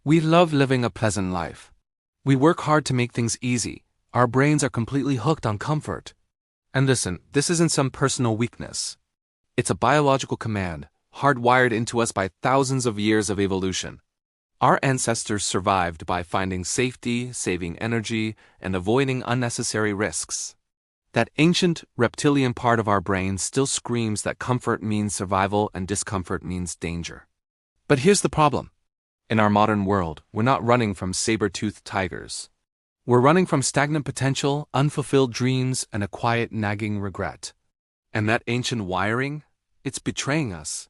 We love living a pleasant life. We work hard to make things easy. Our brains are completely hooked on comfort. And listen, this isn't some personal weakness. It's a biological command, hardwired into us by thousands of years of evolution. Our ancestors survived by finding safety, saving energy, and avoiding unnecessary risks. That ancient reptilian part of our brain still screams that comfort means survival and discomfort means danger. But here's the problem. In our modern world, we're not running from saber-toothed tigers. We're running from stagnant potential, unfulfilled dreams, and a quiet nagging regret. And that ancient wiring? It's betraying us.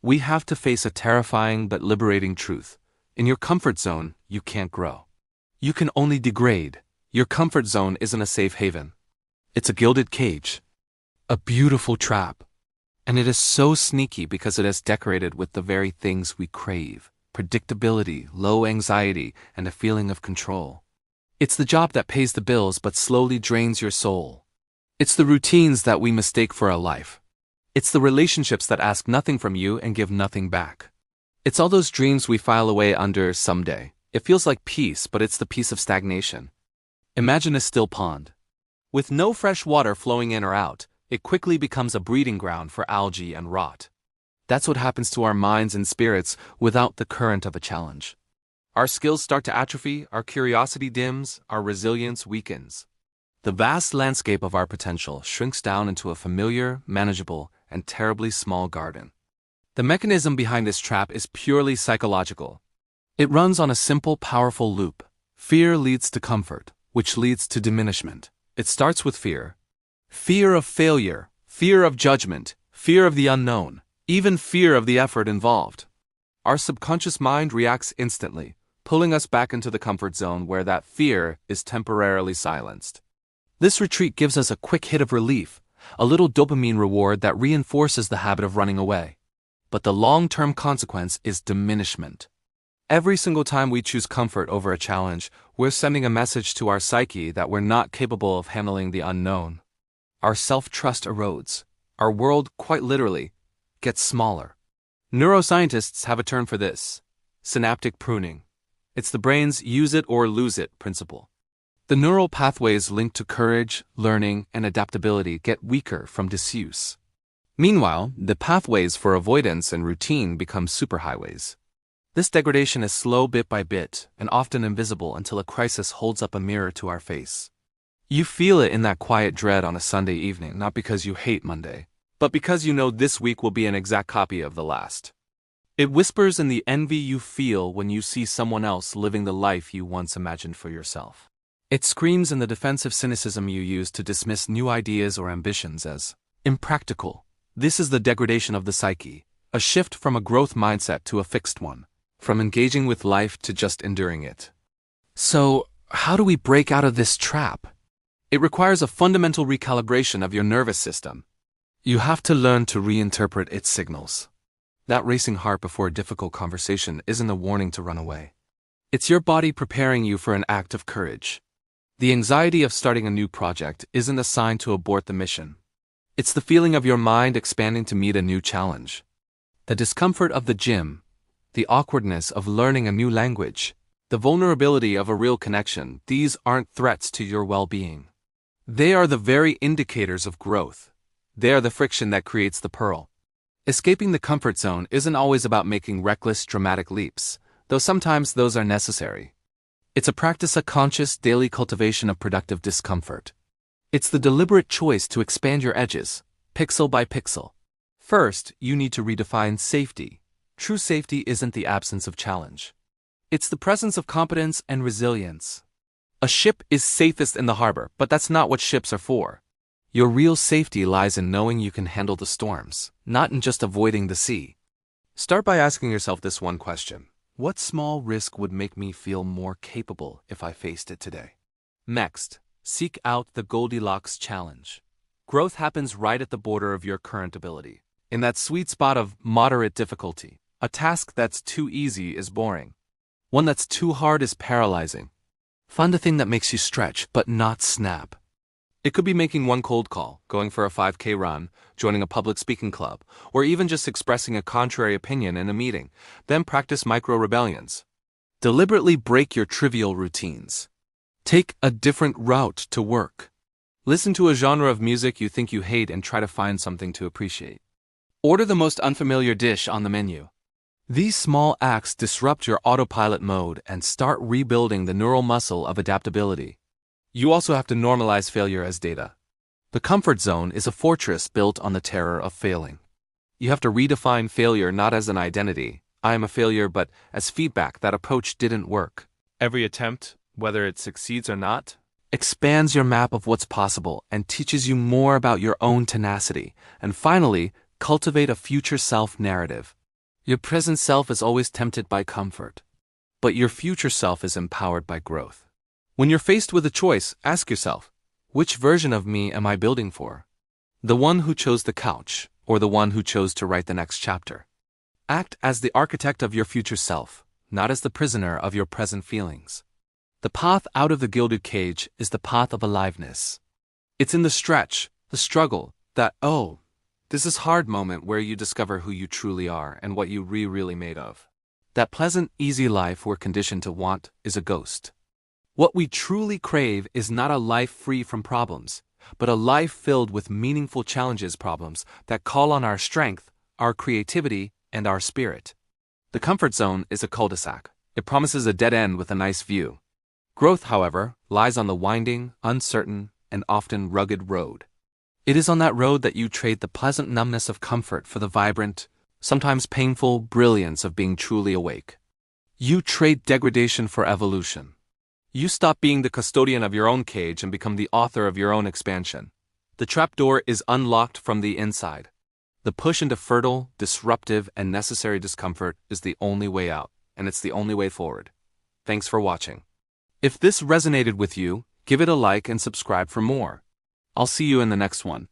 We have to face a terrifying but liberating truth. In your comfort zone, you can't grow. You can only degrade. Your comfort zone isn't a safe haven. It's a gilded cage. A beautiful trap. And it is so sneaky because it is decorated with the very things we crave: predictability, low anxiety, and a feeling of control. It's the job that pays the bills but slowly drains your soul. It's the routines that we mistake for a life. It's the relationships that ask nothing from you and give nothing back. It's all those dreams we file away under someday. It feels like peace, but it's the peace of stagnation. Imagine a still pond. With no fresh water flowing in or out, it quickly becomes a breeding ground for algae and rot. That's what happens to our minds and spirits without the current of a challenge. Our skills start to atrophy, our curiosity dims, our resilience weakens. The vast landscape of our potential shrinks down into a familiar, manageable, and terribly small garden. The mechanism behind this trap is purely psychological. It runs on a simple, powerful loop. Fear leads to comfort, which leads to diminishment. It starts with fear. Fear of failure, fear of judgment, fear of the unknown, even fear of the effort involved. Our subconscious mind reacts instantly, pulling us back into the comfort zone where that fear is temporarily silenced. This retreat gives us a quick hit of relief, a little dopamine reward that reinforces the habit of running away. But the long-term consequence is diminishment. Every single time we choose comfort over a challenge, we're sending a message to our psyche that we're not capable of handling the unknown. Our self-trust erodes. Our world, quite literally, gets smaller. Neuroscientists have a term for this: synaptic pruning. It's the brain's use it or lose it principle. The neural pathways linked to courage, learning, and adaptability get weaker from disuse. Meanwhile, the pathways for avoidance and routine become superhighways. This degradation is slow bit by bit and often invisible until a crisis holds up a mirror to our face. You feel it in that quiet dread on a Sunday evening, not because you hate Monday, but because you know this week will be an exact copy of the last. It whispers in the envy you feel when you see someone else living the life you once imagined for yourself. It screams in the defensive cynicism you use to dismiss new ideas or ambitions as impractical. This is the degradation of the psyche, a shift from a growth mindset to a fixed one, from engaging with life to just enduring it. So, how do we break out of this trap? It requires a fundamental recalibration of your nervous system. You have to learn to reinterpret its signals. That racing heart before a difficult conversation isn't a warning to run away. It's your body preparing you for an act of courage. The anxiety of starting a new project isn't a sign to abort the mission. It's the feeling of your mind expanding to meet a new challenge. The discomfort of the gym, the awkwardness of learning a new language, the vulnerability of a real connection, these aren't threats to your well-being. They are the very indicators of growth. They are the friction that creates the pearl. Escaping the comfort zone isn't always about making reckless, dramatic leaps, though sometimes those are necessary. It's a practice, a conscious, daily cultivation of productive discomfort. It's the deliberate choice to expand your edges, pixel by pixel. First, you need to redefine safety. True safety isn't the absence of challenge. It's the presence of competence and resilience. A ship is safest in the harbor, but that's not what ships are for. Your real safety lies in knowing you can handle the storms, not in just avoiding the sea. Start by asking yourself this one question: what small risk would make me feel more capable if I faced it today? Next, seek out the Goldilocks challenge. Growth happens right at the border of your current ability, in that sweet spot of moderate difficulty. A task that's too easy is boring. One that's too hard is paralyzing. Find the thing that makes you stretch, but not snap. It could be making one cold call, going for a 5K run, joining a public speaking club, or even just expressing a contrary opinion in a meeting. Then practice micro-rebellions. Deliberately break your trivial routines. Take a different route to work. Listen to a genre of music you think you hate and try to find something to appreciate. Order the most unfamiliar dish on the menu. These small acts disrupt your autopilot mode and start rebuilding the neural muscle of adaptability. You also have to normalize failure as data. The comfort zone is a fortress built on the terror of failing. You have to redefine failure not as an identity, I am a failure, but as feedback that approach didn't work. Every attempt, whether it succeeds or not, expands your map of what's possible and teaches you more about your own tenacity. And finally, cultivate a future self narrative. Your present self is always tempted by comfort, but your future self is empowered by growth. When you're faced with a choice, ask yourself, which version of me am I building for? The one who chose the couch, or the one who chose to write the next chapter? Act as the architect of your future self, not as the prisoner of your present feelings. The path out of the gilded cage is the path of aliveness. It's in the stretch, the struggle, that, oh, this is hard moment where you discover who you truly are and what you really made of. That pleasant, easy life we're conditioned to want is a ghost. What we truly crave is not a life free from problems, but a life filled with meaningful problems that call on our strength, our creativity, and our spirit. The comfort zone is a cul-de-sac. It promises a dead end with a nice view. Growth, however, lies on the winding, uncertain, and often rugged road. It is on that road that you trade the pleasant numbness of comfort for the vibrant, sometimes painful brilliance of being truly awake. You trade degradation for evolution. You stop being the custodian of your own cage and become the author of your own expansion. The trapdoor is unlocked from the inside. The push into fertile, disruptive, and necessary discomfort is the only way out, and it's the only way forward. Thanks for watching. If this resonated with you, give it a like and subscribe for more. I'll see you in the next one.